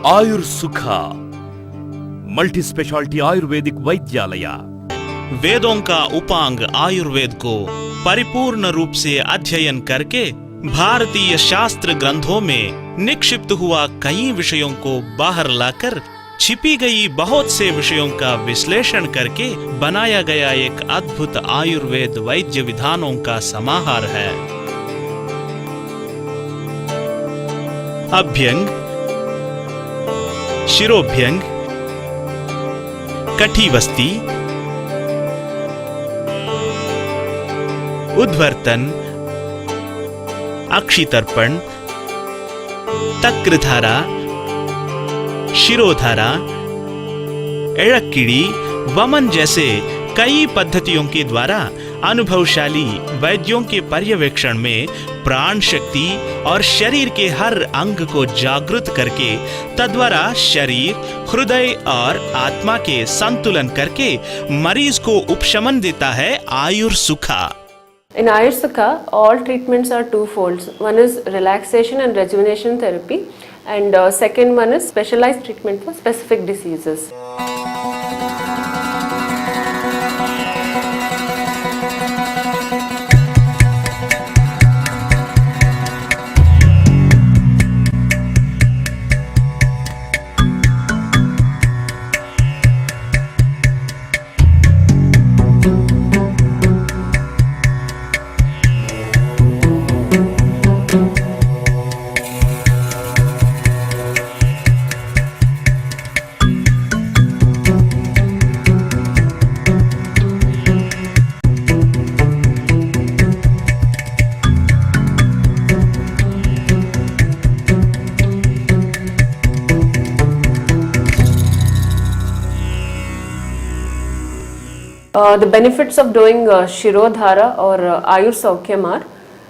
आयुर्सुख multi speciality Ayurvedic वैद्यालय। वेदों का उपांग आयुर्वेद को परिपूर्ण रूप से अध्ययन करके भारतीय शास्त्र ग्रंथों में निक्षिप्त हुआ कई विषयों को बाहर लाकर छिपी गई बहुत से विषयों का विश्लेषण करके बनाया गया एक अद्भुत आयुर्वेद वैद्य विधानों का समाहार है। अभ्यंग, शिरोभ्यंग, कटिवस्ती, उद्वर्तन, अक्षितर्पण, तक्रधारा, शिरोधारा, एड़क्किड़ी, वमन जैसे कई पद्धतियों के द्वारा अनुभवशाली वैद्यों के पर्यवेक्षण में प्राण शक्ति और शरीर के हर अंग को जागृत करके तद्वारा शरीर, हृदय और आत्मा के संतुलन करके मरीज को उपशमन देता है आयुर्सुखा। In Ayurveda, all treatments are twofold. One is relaxation and rejuvenation therapy, and second one is specialized treatment for specific diseases. The benefits of doing Shirodhara or Ayur Saukyam are,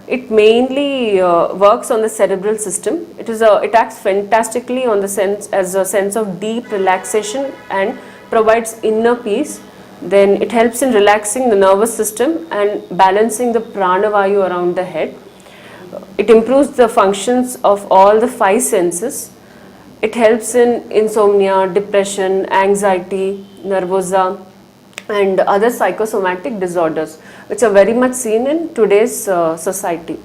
it mainly works on the cerebral system. It acts fantastically on the sense as a sense of deep relaxation and provides inner peace. Then it helps in relaxing the nervous system and balancing the prana vayu around the head. It improves the functions of all the five senses. It helps in insomnia, depression, anxiety, nervosa, and other psychosomatic disorders, which are very much seen in today's society.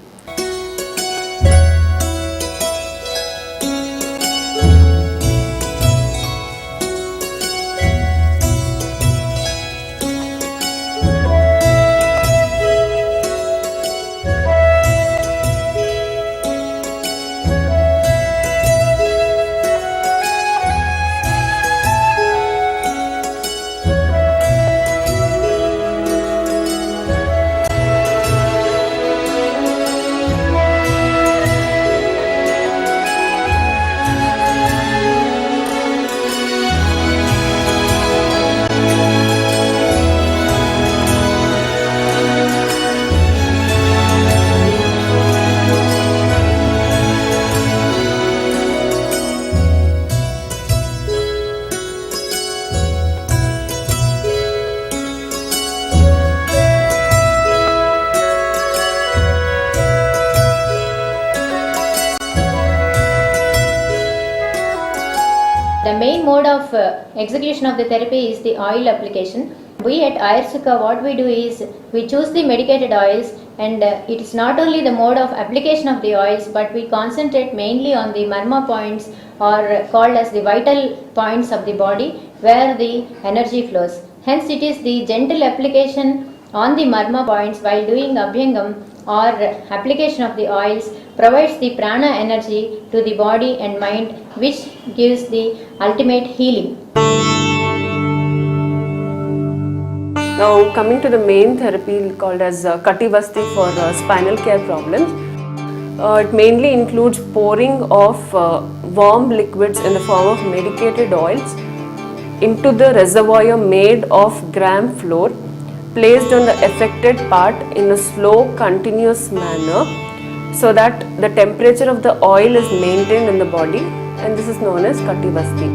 The main mode of execution of the therapy is the oil application. We at Ayurveda, what we do is we choose the medicated oils, and it is not only the mode of application of the oils, but we concentrate mainly on the marma points, or called as the vital points of the body where the energy flows. Hence it is the gentle application on the marma points while doing abhyangam or application of the oils provides the prana energy to the body and mind, which gives the ultimate healing. Now coming to the main therapy called as Kativasti for spinal care problems. It mainly includes pouring of warm liquids in the form of medicated oils into the reservoir made of gram flour, placed on the affected part in a slow continuous manner, so that the temperature of the oil is maintained in the body, and this is known as Kativasti.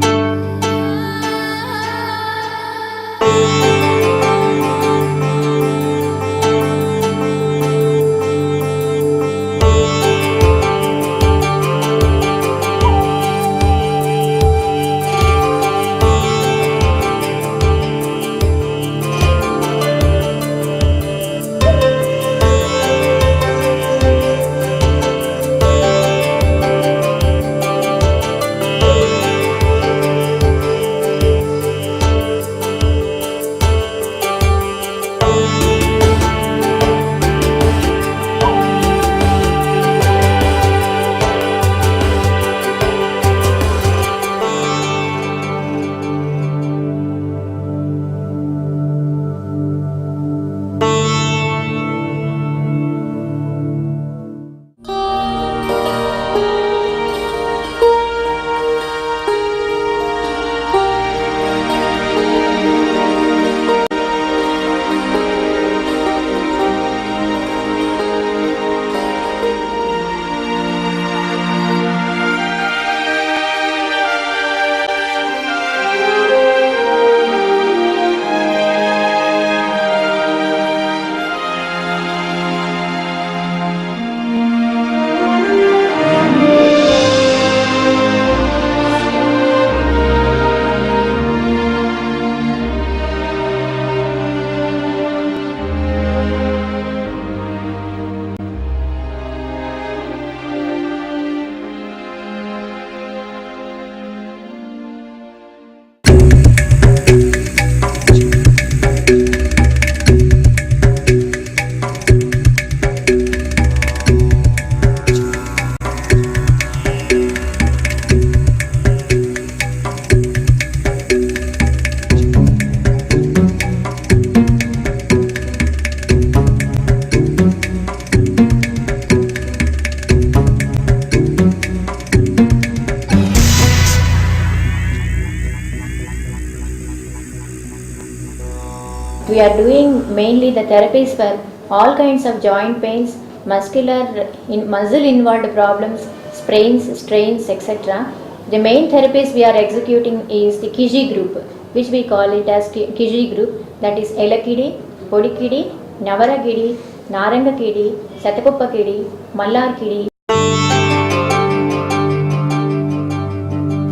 we are doing mainly the therapies for all kinds of joint pains, muscle involved problems, sprains, strains, etc. The main therapies we are executing is the Kiji group, which we call it as Kiji group, that is Elakidi, Podikidi, Navaragidi, Narangakidi, Satakuppakidi, Mallarkidi.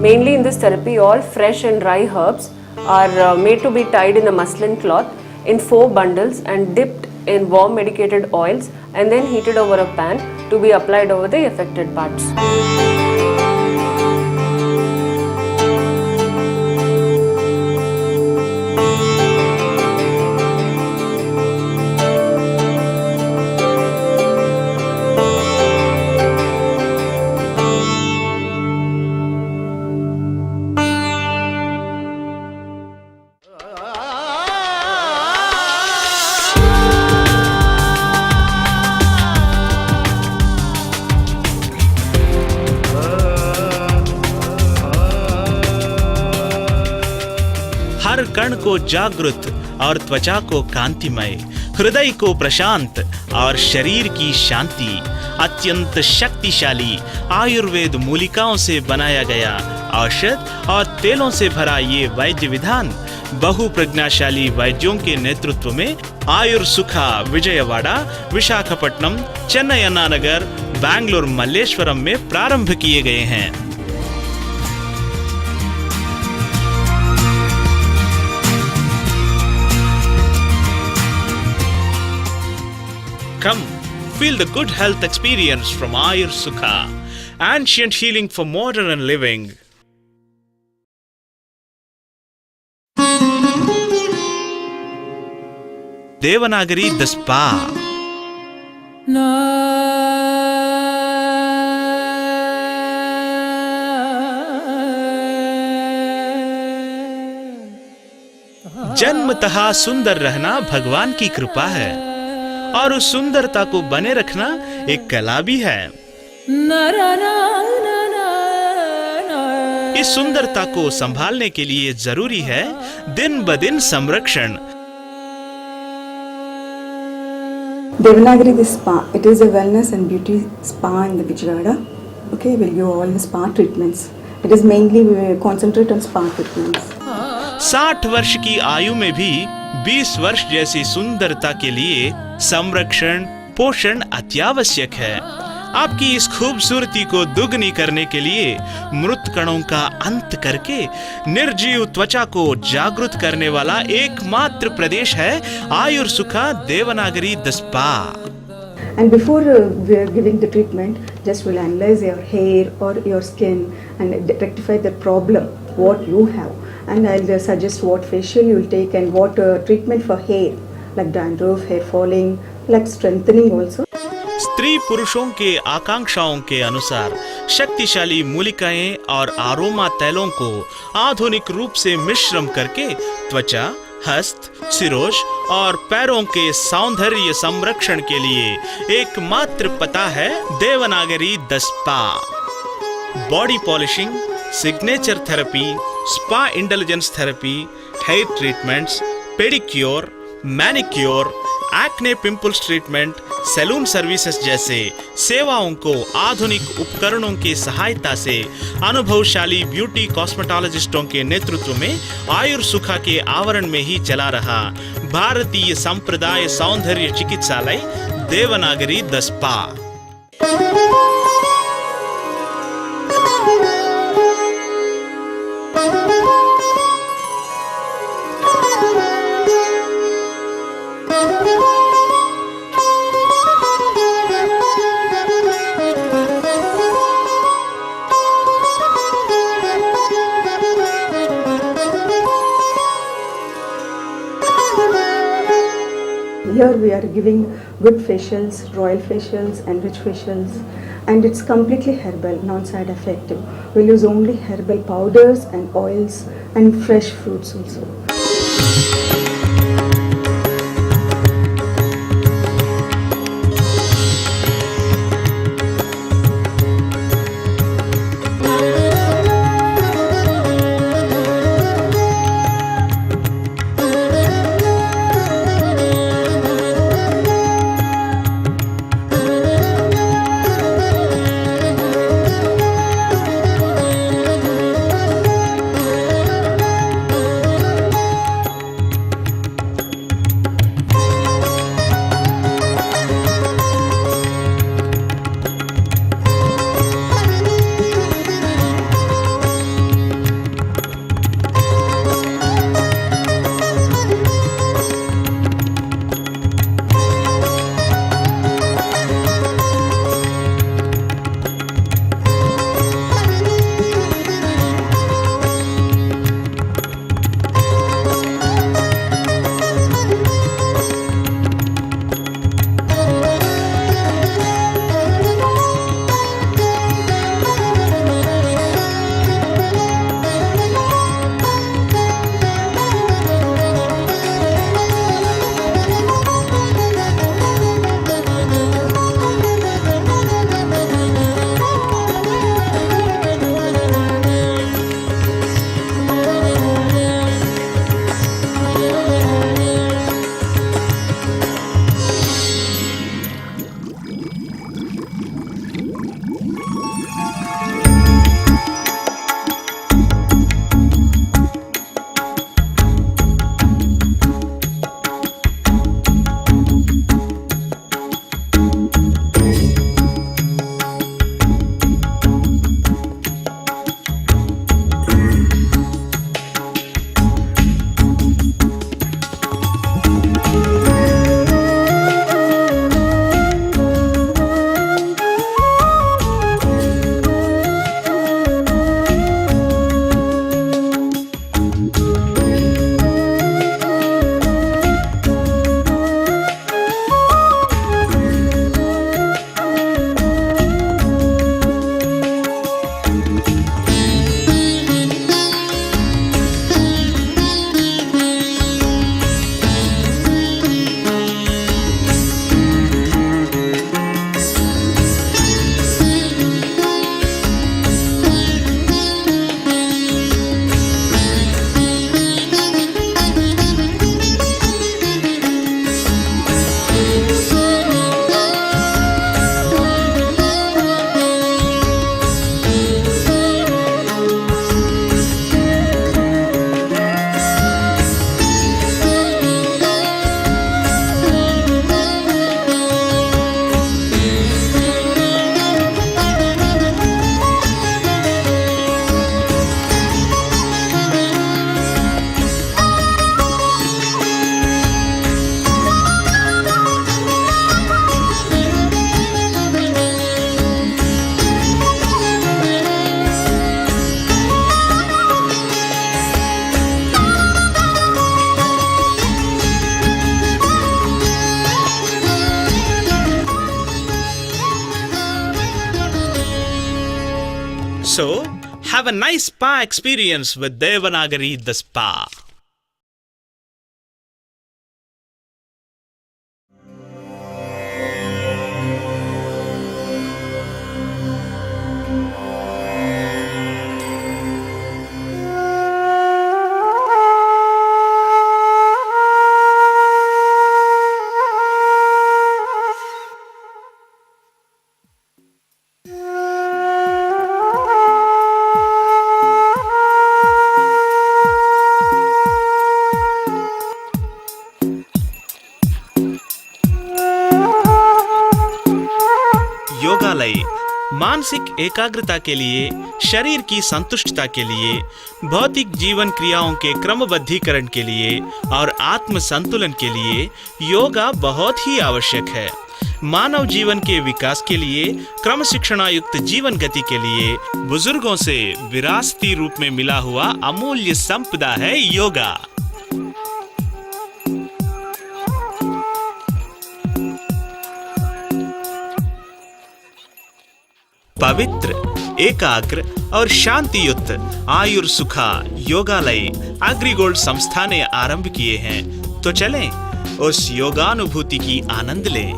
Mainly in this therapy, all fresh and dry herbs are made to be tied in a muslin cloth in 4 bundles and dipped in warm medicated oils and then heated over a pan to be applied over the affected parts. हर कण को जागृत और त्वचा को कांतिमय, हृदय को प्रशांत और शरीर की शांति। अत्यंत शक्तिशाली आयुर्वेद मूलिकाओं से बनाया गया औषध और तेलों से भरा ये वैद्य विधान बहु प्रज्ञाशाली वैद्यों के नेतृत्व में आयुर्सुखा विजयवाड़ा, विशाखापट्टनम, चेन्नई अन्ना नगर, बैंगलोर मल्लेश्वरम में प्रारंभ किए गए हैं। Come, feel the good health experience from Ayur Sukha, ancient healing for modern living. Devanagari the Spa. जन्मतः सुंदर रहना भगवान की कृपा है और उस सुंदरता को बने रखना एक कला भी है। इस सुंदरता को संभालने के लिए जरूरी है दिन ब दिन संरक्षण। Devanagari the spa, it is a wellness and beauty spa in the Vijayawada. Okay, we'll give all the spa treatments. It is mainly we concentrate on spa treatments. 60 वर्ष की आयु में भी 20 वर्ष जैसी सुंदरता के लिए संरक्षण पोषण अत्यावश्यक है। आपकी इस खूबसूरती को दुगनी करने के लिए मृत कणों का अंत करके निर्जीव त्वचा को जागृत करने वाला एकमात्र प्रदेश है आयुर सुखा Devanagari the spa. And before we are giving the treatment, just we'll analyze your hair or your skin and rectify the problem what you have. And I'll suggest what facial you will take and what treatment for hair, like dandruff, hair falling, like strengthening also. स्त्री पुरुषों के आकांक्षाओं के अनुसार शक्तिशाली मूलिकाएं और आरोमा तैलों को आधुनिक रूप से मिश्रण करके त्वचा, हस्त, सिरोश और पैरों के सौंदर्य संरक्षण के लिए एकमात्र पता है Devanagari the spa. Body polishing, signature therapy, spa intelligence therapy, hair treatments, pedicure, manicure, acne pimples treatment, salon services जैसे सेवाओं को आधुनिक उपकरणों की सहायता से अनुभवशाली ब्यूटी कॉस्मेटोलॉजिस्टों के नेतृत्व में आयुर सुखा के आवरण में ही चला रहा भारतीय संप्रदाय सौंदर्य चिकित्सालय Devanagari the spa. Here we are giving good facials, royal facials and rich facials, and it's completely herbal, non-side effective. We'll use only herbal powders and oils and fresh fruits also. So, have a nice spa experience with Devanagari the Spa. योगालय मानसिक एकाग्रता के लिए, शरीर की संतुष्टता के लिए, भौतिक जीवन क्रियाओं के क्रमबद्धीकरण के लिए और आत्म संतुलन के लिए योगा बहुत ही आवश्यक है। मानव जीवन के विकास के लिए, क्रम शिक्षणायुक्त जीवन गति के लिए बुजुर्गों से विरासती रूप में मिला हुआ अमूल्य संपदा है योगा। पवित्र, एकाग्र और शांतियुक्त आयुर सुखा योगालय एग्रीगोल्ड संस्था ने आरंभ किए हैं, तो चलें उस योगानुभूति की आनंद लें।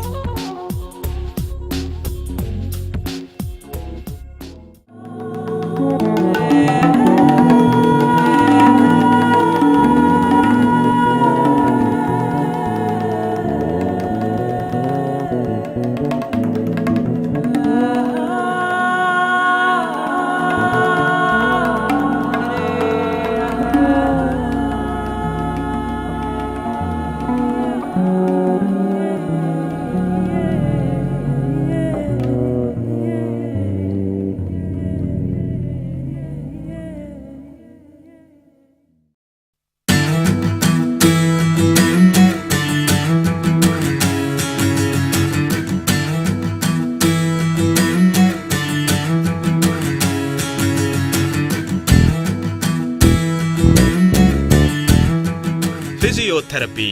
फिजियोथेरेपी।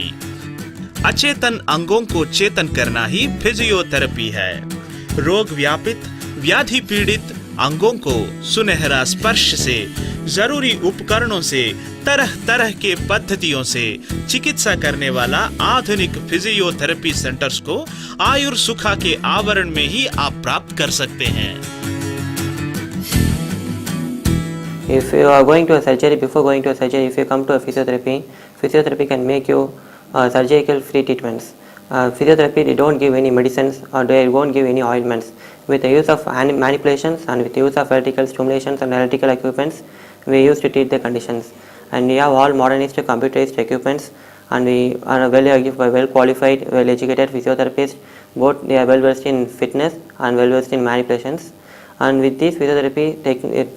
अचेतन अंगों को चेतन करना ही फिजियोथेरेपी है। रोग व्यापित, व्याधि पीड़ित अंगों को सुनहरा स्पर्श से, जरूरी उपकरणों से, तरह तरह के पद्धतियों से चिकित्सा करने वाला आधुनिक फिजियोथेरेपी सेंटर्स को आयुर सुखा के आवरण में ही आप प्राप्त कर सकते हैं। If you are going to a surgery, before going to a surgery, if you come to a physiotherapy, physiotherapy can make you surgical free treatments. Physiotherapy, they don't give any medicines or they won't give any ointments. With the use of manipulations and with the use of vertical stimulations and electrical equipments, we use to treat the conditions. And we have all modernized computerized equipments, and we are well qualified, well educated physiotherapists. Both they are well versed in fitness and well versed in manipulations. And with these physiotherapy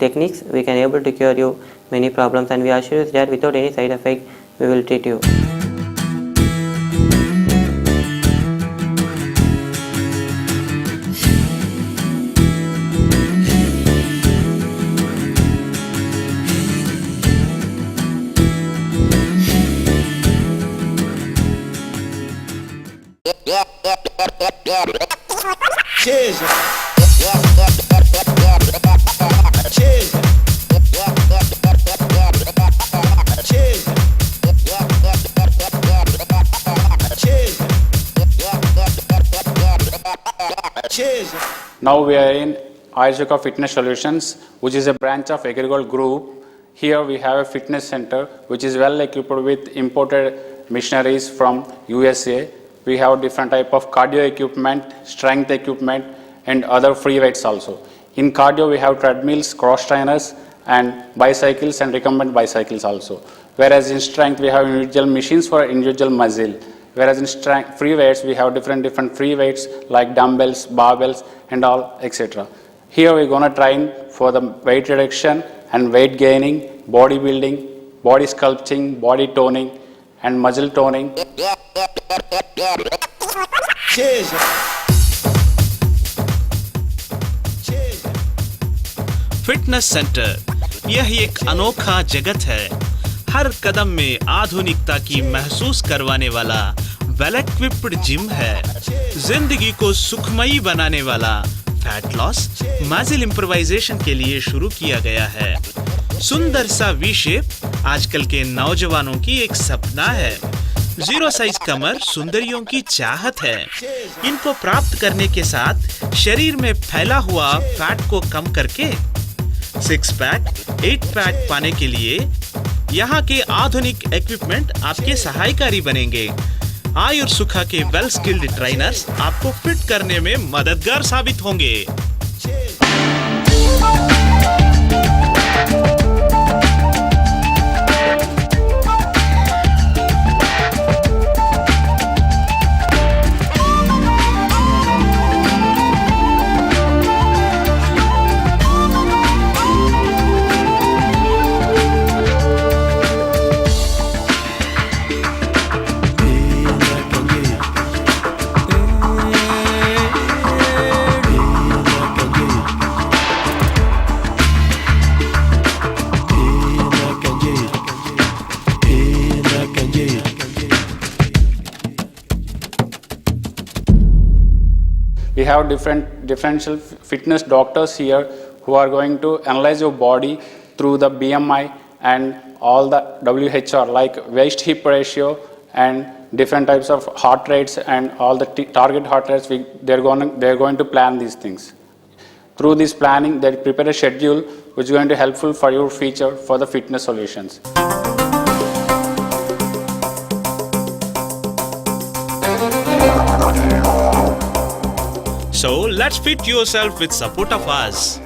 techniques, we can able to cure you many problems, and we assure you that without any side effect, we will treat you. Cheers. Now we are in Ayurveda Fitness Solutions, which is a branch of Agrigold Group. Here we have a fitness center which is well equipped with imported machineries from USA. We have different type of cardio equipment, strength equipment, and other free weights also. In cardio we have treadmills, cross trainers, and bicycles and recumbent bicycles also. Whereas in strength we have individual machines for individual muscle. Whereas in strength, free weights, we have different free weights like dumbbells, barbells, and all, etc. Here we're going to train for the weight reduction and weight gaining, body building, body sculpting, body toning, and muscle toning. Cheers. Fitness centre यह एक अनोखा जगत है। हर कदम में आधुनिकता की महसूस करवाने वाला वेल इक्विप्ड जिम है। जिंदगी को सुखमयी बनाने वाला फैट लॉस, मसल इम्प्रोवाइजेशन के लिए शुरू किया गया है। सुंदर सा वी शेप आजकल के नौजवानों की एक सपना है। 0 साइज कमर सुंदरियों की चाहत है। इनको प्राप्त करने के साथ शरीर में फैला हुआ फैट को कम करके 6 पैक, 8 पैक पाने के लिए यहाँ के आधुनिक इक्विपमेंट आपके सहायकारी बनेंगे। आयुर्सुखा के वेल स्किल्ड ट्रेनर्स आपको फिट करने में मददगार साबित होंगे। We have differential fitness doctors here who are going to analyze your body through the BMI and all the WHR like waist hip ratio and different types of heart rates and all the target heart rates. They're going to plan these things. Through this planning, they prepare a schedule which is going to be helpful for your future for the fitness solutions. So let's fit yourself with support of us.